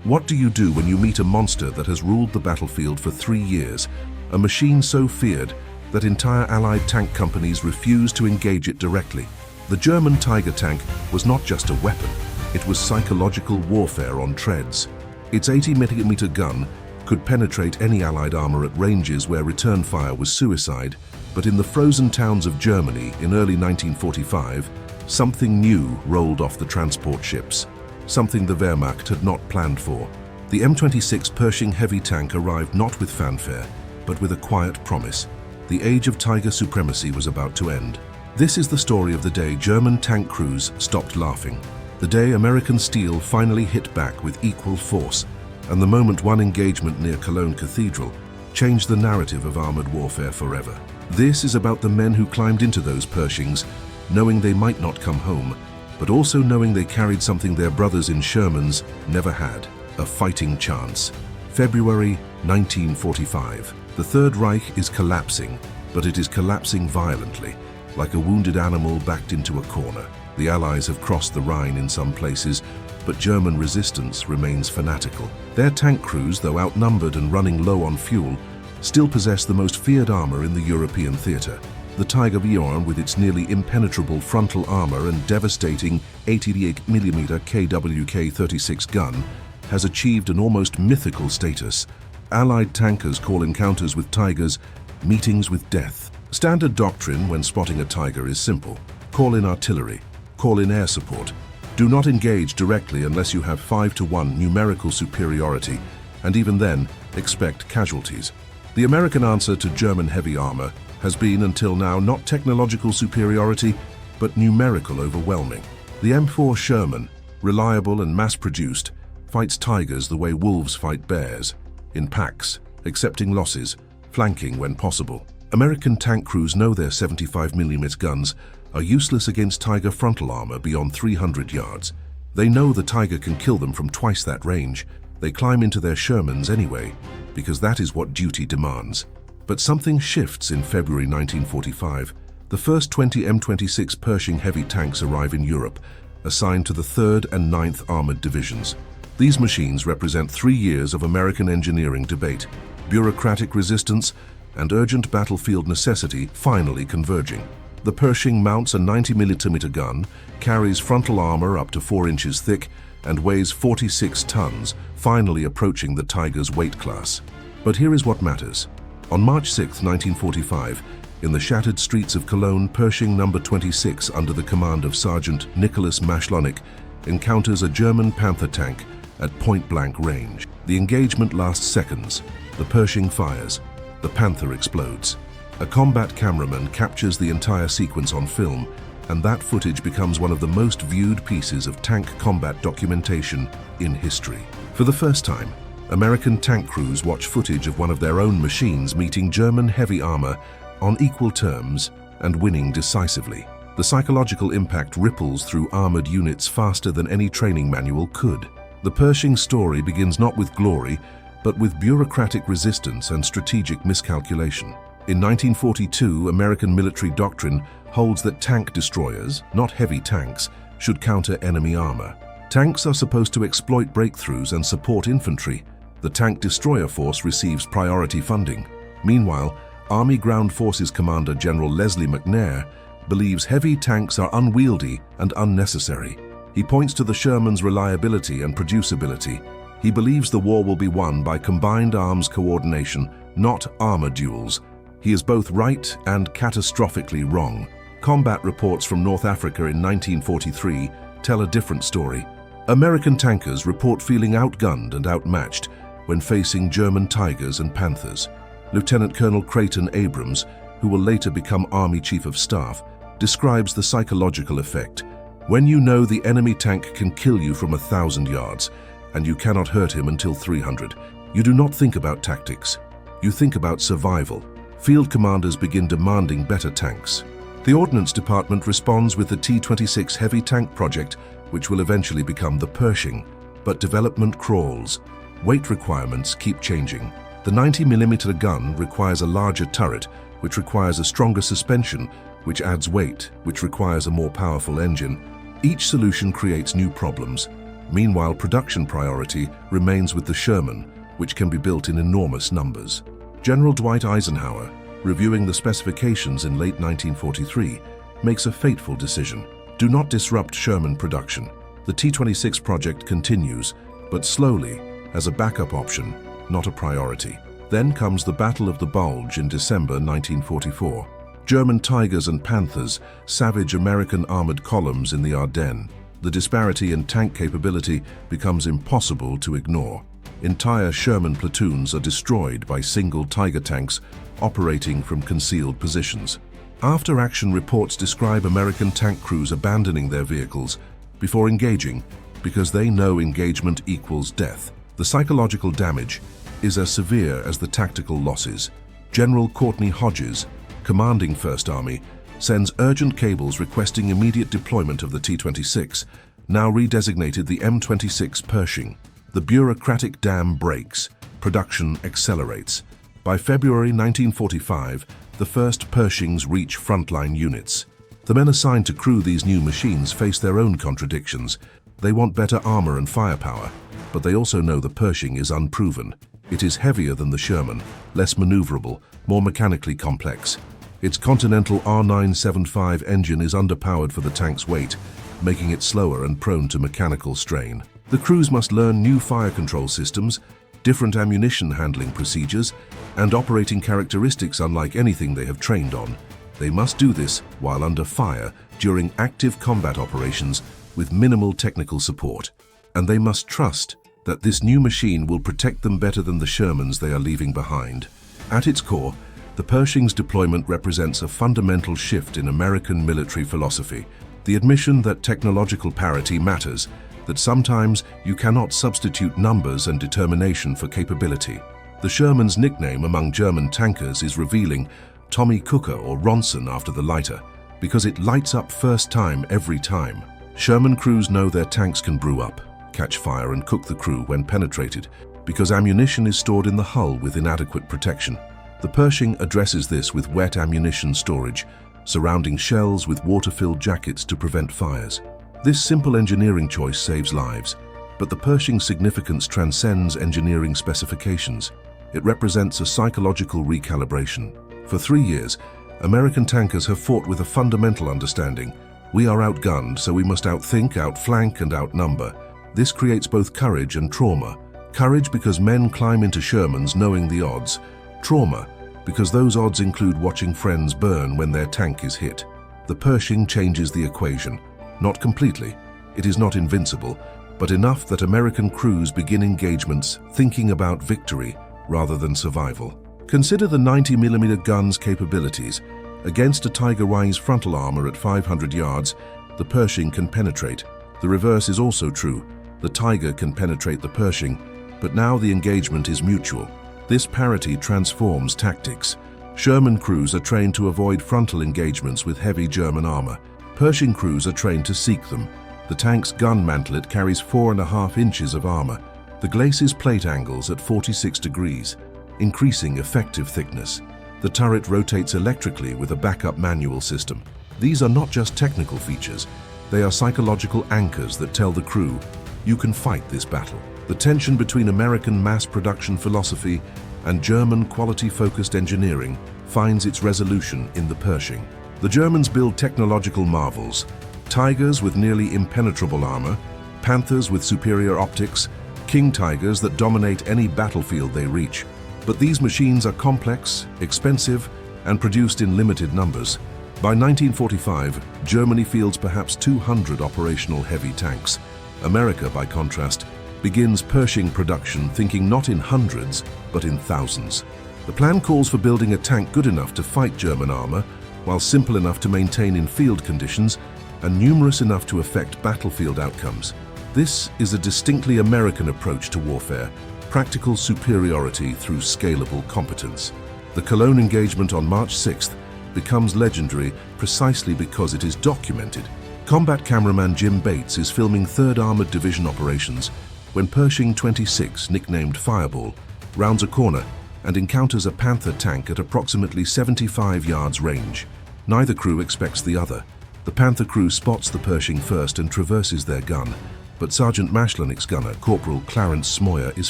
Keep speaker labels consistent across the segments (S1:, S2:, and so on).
S1: What do you do when you meet a monster that has ruled the battlefield for 3 years, a machine so feared that entire Allied tank companies refused to engage it directly? The German Tiger tank was not just a weapon, it was psychological warfare on treads. Its 80mm gun could penetrate any Allied armor at ranges where return fire was suicide, but in the frozen towns of Germany in early 1945, something new rolled off the transport ships, something the Wehrmacht had not planned for. The M26 Pershing heavy tank arrived not with fanfare, but with a quiet promise. The age of Tiger supremacy was about to end. This is the story of the day German tank crews stopped laughing, the day American steel finally hit back with equal force, and the moment one engagement near Cologne Cathedral changed the narrative of armored warfare forever. This is about the men who climbed into those Pershings, knowing they might not come home, but also knowing they carried something their brothers in Shermans never had, a fighting chance. February 1945. The Third Reich is collapsing, but it is collapsing violently, like a wounded animal backed into a corner. The Allies have crossed the Rhine in some places, but German resistance remains fanatical. Their tank crews, though outnumbered and running low on fuel, still possess the most feared armor in the European theater. The Tiger Bjorn, with its nearly impenetrable frontal armor and devastating 88mm KWK-36 gun, has achieved an almost mythical status. Allied tankers call encounters with Tigers meetings with death. Standard doctrine when spotting a Tiger is simple. Call in artillery, call in air support. Do not engage directly unless you have 5-to-1 numerical superiority, and even then, expect casualties. The American answer to German heavy armor has been until now not technological superiority, but numerical overwhelming. The M4 Sherman, reliable and mass-produced, fights Tigers the way wolves fight bears, in packs, accepting losses, flanking when possible. American tank crews know their 75mm guns are useless against Tiger frontal armor beyond 300 yards. They know the Tiger can kill them from twice that range. They climb into their Shermans anyway, because that is what duty demands. But something shifts in February 1945. The first 20 M26 Pershing heavy tanks arrive in Europe, assigned to the 3rd and 9th Armored Divisions. These machines represent 3 years of American engineering debate, bureaucratic resistance, and urgent battlefield necessity finally converging. The Pershing mounts a 90mm gun, carries frontal armor up to 4 inches thick, and weighs 46 tons, finally approaching the Tiger's weight class. But here is what matters. On March 6, 1945, in the shattered streets of Cologne, Pershing No. 26, under the command of Sergeant Nicholas Mashlonik, encounters a German Panther tank at point-blank range. The engagement lasts seconds. The Pershing fires. The Panther explodes. A combat cameraman captures the entire sequence on film, and that footage becomes one of the most viewed pieces of tank combat documentation in history. For the first time, American tank crews watch footage of one of their own machines meeting German heavy armor on equal terms and winning decisively. The psychological impact ripples through armored units faster than any training manual could. The Pershing story begins not with glory, but with bureaucratic resistance and strategic miscalculation. In 1942, American military doctrine holds that tank destroyers, not heavy tanks, should counter enemy armor. Tanks are supposed to exploit breakthroughs and support infantry. The tank destroyer force receives priority funding. Meanwhile, Army Ground Forces Commander General Leslie McNair believes heavy tanks are unwieldy and unnecessary. He points to the Sherman's reliability and producibility. He believes the war will be won by combined arms coordination, not armor duels. He is both right and catastrophically wrong. Combat reports from North Africa in 1943 tell a different story. American tankers report feeling outgunned and outmatched when facing German Tigers and Panthers. Lieutenant Colonel Creighton Abrams, who will later become Army Chief of Staff, describes the psychological effect. When you know the enemy tank can kill you from 1,000 yards, and you cannot hurt him until 300, you do not think about tactics. You think about survival. Field commanders begin demanding better tanks. The Ordnance Department responds with the T-26 heavy tank project, which will eventually become the Pershing. But development crawls. Weight requirements keep changing. The 90mm gun requires a larger turret, which requires a stronger suspension, which adds weight, which requires a more powerful engine. Each solution creates new problems. Meanwhile, production priority remains with the Sherman, which can be built in enormous numbers. General Dwight Eisenhower, reviewing the specifications in late 1943, makes a fateful decision. Do not disrupt Sherman production. The T-26 project continues, but slowly, as a backup option, not a priority. Then comes the Battle of the Bulge in December 1944. German Tigers and Panthers savage American armored columns in the Ardennes. The disparity in tank capability becomes impossible to ignore. Entire Sherman platoons are destroyed by single Tiger tanks operating from concealed positions. After-action reports describe American tank crews abandoning their vehicles before engaging because they know engagement equals death. The psychological damage is as severe as the tactical losses. General Courtney Hodges, commanding 1st Army, sends urgent cables requesting immediate deployment of the T-26, now redesignated the M26 Pershing. The bureaucratic dam breaks. Production accelerates. By February 1945, the first Pershings reach frontline units. The men assigned to crew these new machines face their own contradictions. They want better armor and firepower, but they also know the Pershing is unproven. It is heavier than the Sherman, less maneuverable, more mechanically complex. Its Continental R975 engine is underpowered for the tank's weight, making it slower and prone to mechanical strain. The crews must learn new fire control systems, different ammunition handling procedures, and operating characteristics unlike anything they have trained on. They must do this while under fire during active combat operations with minimal technical support. And they must trust that this new machine will protect them better than the Shermans they are leaving behind. At its core, the Pershing's deployment represents a fundamental shift in American military philosophy. The admission that technological parity matters, that sometimes you cannot substitute numbers and determination for capability. The Sherman's nickname among German tankers is revealing, Tommy Cooker or Ronson after the lighter, because it lights up first time every time. Sherman crews know their tanks can brew up, catch fire and cook the crew when penetrated, because ammunition is stored in the hull with inadequate protection. The Pershing addresses this with wet ammunition storage, surrounding shells with water-filled jackets to prevent fires. This simple engineering choice saves lives, but the Pershing's significance transcends engineering specifications. It represents a psychological recalibration. For 3 years, American tankers have fought with a fundamental understanding. We are outgunned, so we must outthink, outflank, and outnumber. This creates both courage and trauma. Courage because men climb into Shermans knowing the odds. Trauma because those odds include watching friends burn when their tank is hit. The Pershing changes the equation. Not completely. It is not invincible, but enough that American crews begin engagements thinking about victory rather than survival. Consider the 90mm gun's capabilities. Against a Tiger Wise frontal armor at 500 yards, the Pershing can penetrate. The reverse is also true. The Tiger can penetrate the Pershing, but now the engagement is mutual. This parity transforms tactics. Sherman crews are trained to avoid frontal engagements with heavy German armor. Pershing crews are trained to seek them. The tank's gun mantlet carries 4.5 inches of armor. The glacis plate angles at 46 degrees, increasing effective thickness. The turret rotates electrically with a backup manual system. These are not just technical features. They are psychological anchors that tell the crew, you can fight this battle. The tension between American mass production philosophy and German quality-focused engineering finds its resolution in the Pershing. The Germans build technological marvels, Tigers with nearly impenetrable armor, Panthers with superior optics, King Tigers that dominate any battlefield they reach. But these machines are complex, expensive, and produced in limited numbers. By 1945, Germany fields perhaps 200 operational heavy tanks. America, by contrast, begins Pershing production thinking not in hundreds, but in thousands. The plan calls for building a tank good enough to fight German armor, while simple enough to maintain in field conditions, and numerous enough to affect battlefield outcomes. This is a distinctly American approach to warfare, practical superiority through scalable competence. The Cologne engagement on March 6th becomes legendary precisely because it is documented. Combat cameraman Jim Bates is filming 3rd Armored Division operations when Pershing 26, nicknamed Fireball, rounds a corner and encounters a Panther tank at approximately 75 yards range. Neither crew expects the other. The Panther crew spots the Pershing first and traverses their gun. But Sergeant Mashlonik's gunner, Corporal Clarence Smoyer, is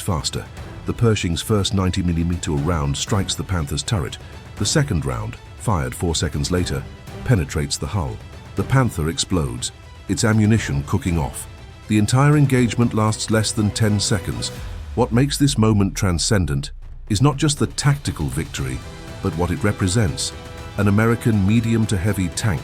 S1: faster. The Pershing's first 90mm round strikes the Panther's turret. The second round, fired 4 seconds later, penetrates the hull. The Panther explodes, its ammunition cooking off. The entire engagement lasts less than 10 seconds. What makes this moment transcendent is not just the tactical victory, but what it represents. An American medium to heavy tank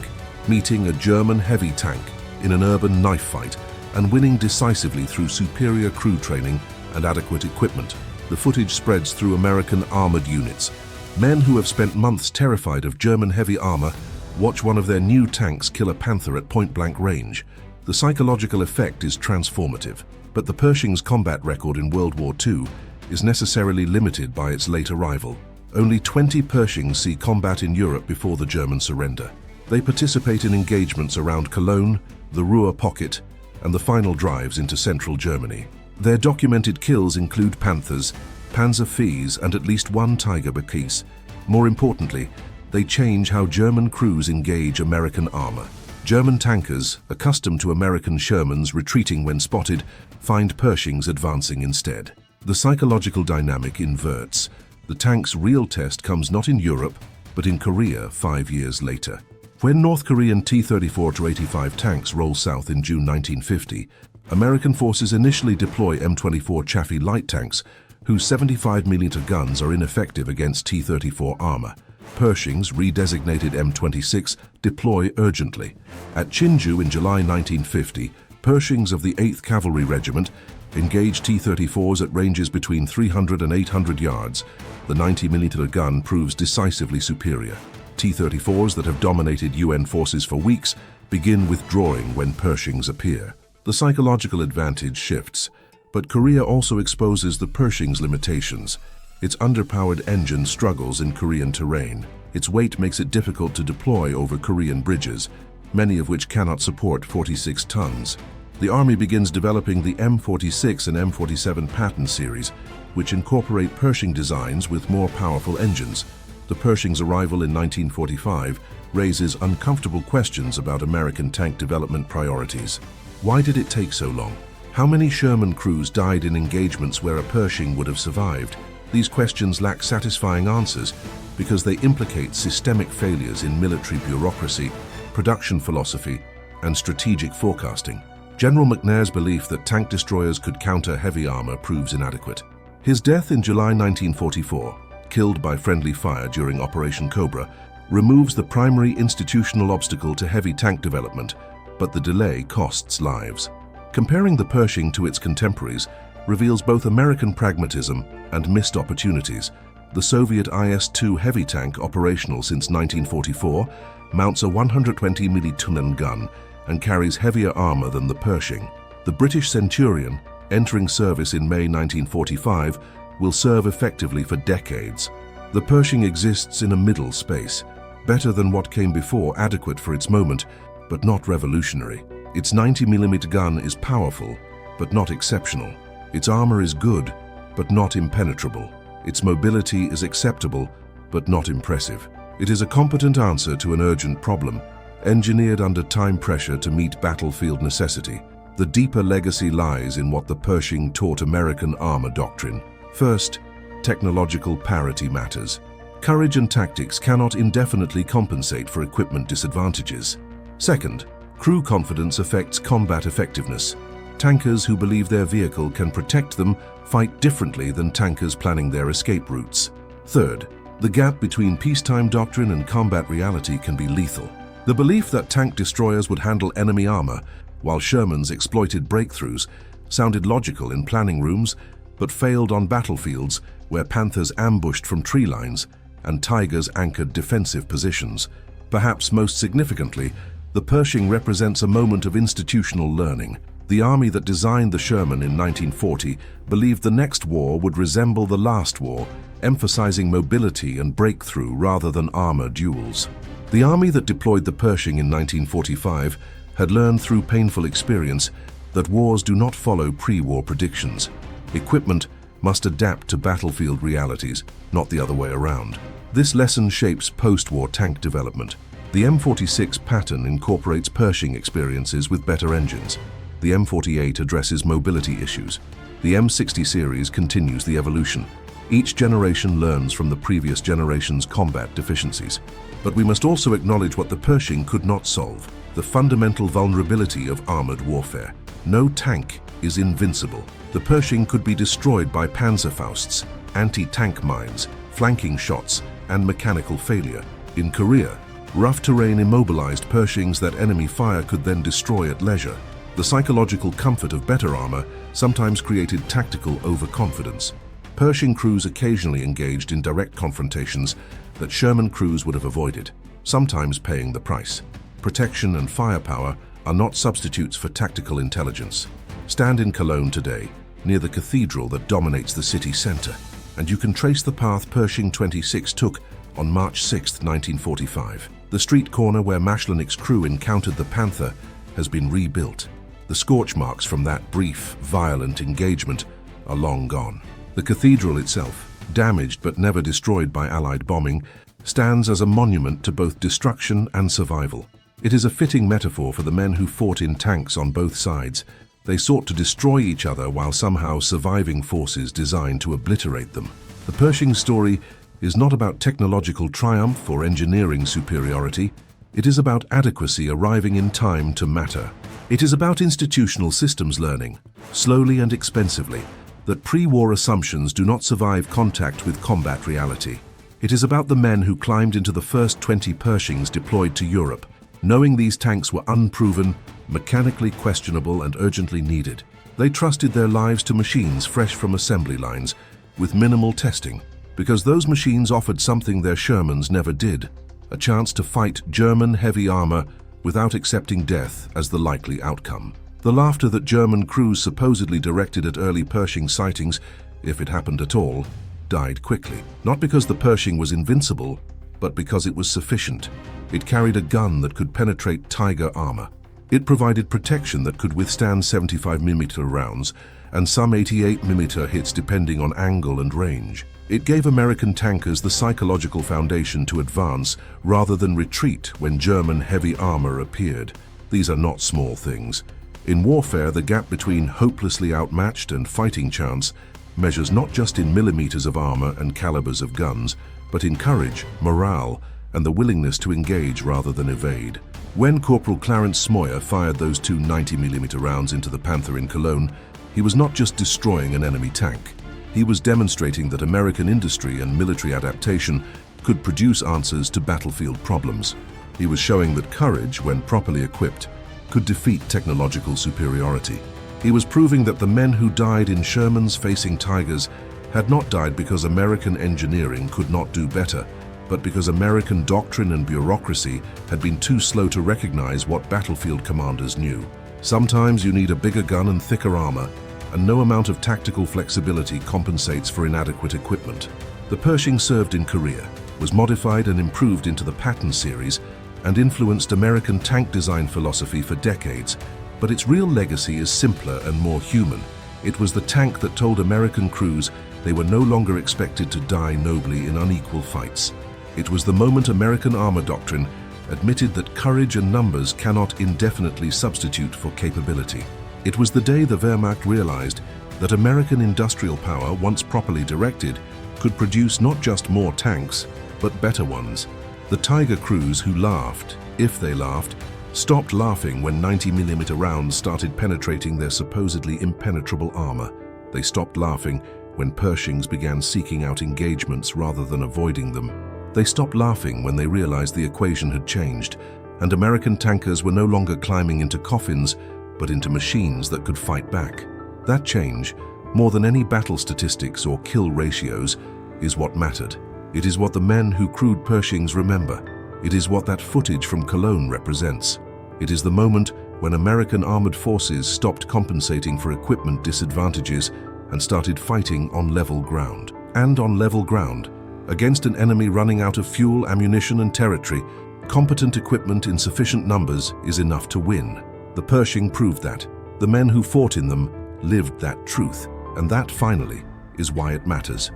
S1: meeting a German heavy tank in an urban knife fight and winning decisively through superior crew training and adequate equipment. The footage spreads through American armored units. Men who have spent months terrified of German heavy armor watch one of their new tanks kill a Panther at point-blank range. The psychological effect is transformative, but the Pershing's combat record in World War II is necessarily limited by its late arrival. Only 20 Pershings see combat in Europe before the German surrender. They participate in engagements around Cologne, the Ruhr Pocket, and the final drives into central Germany. Their documented kills include Panthers, Panzer Vs, and at least one Tiger Bakis. More importantly, they change how German crews engage American armor. German tankers, accustomed to American Shermans retreating when spotted, find Pershings advancing instead. The psychological dynamic inverts. The tank's real test comes not in Europe, but in Korea 5 years later. When North Korean T-34-85 tanks roll south in June 1950, American forces initially deploy M24 Chaffee light tanks, whose 75mm guns are ineffective against T-34 armor. Pershings, redesignated M26, deploy urgently. At Chinju in July 1950, Pershings of the 8th Cavalry Regiment engage T-34s at ranges between 300 and 800 yards. The 90mm gun proves decisively superior. T-34s that have dominated UN forces for weeks begin withdrawing when Pershings appear. The psychological advantage shifts, but Korea also exposes the Pershing's limitations. Its underpowered engine struggles in Korean terrain. Its weight makes it difficult to deploy over Korean bridges, many of which cannot support 46 tons. The Army begins developing the M26 and M47 Patton series, which incorporate Pershing designs with more powerful engines. The Pershing's arrival in 1945 raises uncomfortable questions about American tank development priorities. Why did it take so long? How many Sherman crews died in engagements where a Pershing would have survived? These questions lack satisfying answers because they implicate systemic failures in military bureaucracy, production philosophy, and strategic forecasting. General McNair's belief that tank destroyers could counter heavy armor proves inadequate. His death in July 1944, killed by friendly fire during Operation Cobra, removes the primary institutional obstacle to heavy tank development, but the delay costs lives. Comparing the Pershing to its contemporaries reveals both American pragmatism and missed opportunities. The Soviet IS-2 heavy tank, operational since 1944, mounts a 120 milliton gun and carries heavier armor than the Pershing. The British Centurion, entering service in May 1945, will serve effectively for decades. The Pershing exists in a middle space, better than what came before, adequate for its moment, but not revolutionary. Its 90mm gun is powerful, but not exceptional. Its armor is good, but not impenetrable. Its mobility is acceptable, but not impressive. It is a competent answer to an urgent problem, engineered under time pressure to meet battlefield necessity. The deeper legacy lies in what the Pershing taught American armor doctrine. First, technological parity matters. Courage and tactics cannot indefinitely compensate for equipment disadvantages. Second, crew confidence affects combat effectiveness. Tankers who believe their vehicle can protect them fight differently than tankers planning their escape routes. Third, the gap between peacetime doctrine and combat reality can be lethal. The belief that tank destroyers would handle enemy armor, while Shermans exploited breakthroughs, sounded logical in planning rooms, but failed on battlefields where Panthers ambushed from tree lines and Tigers anchored defensive positions. Perhaps most significantly, the Pershing represents a moment of institutional learning. The army that designed the Sherman in 1940 believed the next war would resemble the last war, emphasizing mobility and breakthrough rather than armor duels. The army that deployed the Pershing in 1945 had learned through painful experience that wars do not follow pre-war predictions. Equipment must adapt to battlefield realities, not the other way around. This lesson shapes post-war tank development. The M26 Patton incorporates Pershing experiences with better engines. The M48 addresses mobility issues. The M60 series continues the evolution. Each generation learns from the previous generation's combat deficiencies. But we must also acknowledge what the Pershing could not solve: the fundamental vulnerability of armored warfare. No tank is invincible. The Pershing could be destroyed by Panzerfausts, anti-tank mines, flanking shots, and mechanical failure. In Korea, rough terrain immobilized Pershings that enemy fire could then destroy at leisure. The psychological comfort of better armor sometimes created tactical overconfidence. Pershing crews occasionally engaged in direct confrontations that Sherman crews would have avoided, sometimes paying the price. Protection and firepower are not substitutes for tactical intelligence. Stand in Cologne today, near the cathedral that dominates the city center, and you can trace the path Pershing 26 took on March 6, 1945. The street corner where Mashlonik's crew encountered the Panther has been rebuilt. The scorch marks from that brief, violent engagement are long gone. The cathedral itself, damaged but never destroyed by Allied bombing, stands as a monument to both destruction and survival. It is a fitting metaphor for the men who fought in tanks on both sides. They sought to destroy each other while somehow surviving forces designed to obliterate them. The Pershing story is not about technological triumph or engineering superiority. It is about adequacy arriving in time to matter. It is about institutional systems learning, slowly and expensively, that pre-war assumptions do not survive contact with combat reality. It is about the men who climbed into the first 20 Pershings deployed to Europe, knowing these tanks were unproven, mechanically questionable, and urgently needed. They trusted their lives to machines fresh from assembly lines, with minimal testing, because those machines offered something their Shermans never did: a chance to fight German heavy armor without accepting death as the likely outcome. The laughter that German crews supposedly directed at early Pershing sightings, if it happened at all, died quickly. Not because the Pershing was invincible, but because it was sufficient. It carried a gun that could penetrate Tiger armor. It provided protection that could withstand 75mm rounds and some 88mm hits depending on angle and range. It gave American tankers the psychological foundation to advance rather than retreat when German heavy armor appeared. These are not small things. In warfare, the gap between hopelessly outmatched and fighting chance measures not just in millimeters of armor and calibers of guns, but in courage, morale, and the willingness to engage rather than evade. When Corporal Clarence Smoyer fired those two 90mm rounds into the Panther in Cologne, he was not just destroying an enemy tank. He was demonstrating that American industry and military adaptation could produce answers to battlefield problems. He was showing that courage, when properly equipped, could defeat technological superiority. He was proving that the men who died in Shermans facing Tigers had not died because American engineering could not do better, but because American doctrine and bureaucracy had been too slow to recognize what battlefield commanders knew. Sometimes you need a bigger gun and thicker armor, and no amount of tactical flexibility compensates for inadequate equipment. The Pershing served in Korea, was modified and improved into the Patton series, and influenced American tank design philosophy for decades, but its real legacy is simpler and more human. It was the tank that told American crews they were no longer expected to die nobly in unequal fights. It was the moment American armor doctrine admitted that courage and numbers cannot indefinitely substitute for capability. It was the day the Wehrmacht realized that American industrial power, once properly directed, could produce not just more tanks, but better ones. The Tiger crews who laughed, if they laughed, stopped laughing when 90mm rounds started penetrating their supposedly impenetrable armor. They stopped laughing when Pershings began seeking out engagements rather than avoiding them. They stopped laughing when they realized the equation had changed, and American tankers were no longer climbing into coffins, but into machines that could fight back. That change, more than any battle statistics or kill ratios, is what mattered. It is what the men who crewed Pershings remember. It is what that footage from Cologne represents. It is the moment when American armored forces stopped compensating for equipment disadvantages and started fighting on level ground. And on level ground, against an enemy running out of fuel, ammunition, and territory, competent equipment in sufficient numbers is enough to win. The Pershing proved that. The men who fought in them lived that truth, and that, finally, is why it matters.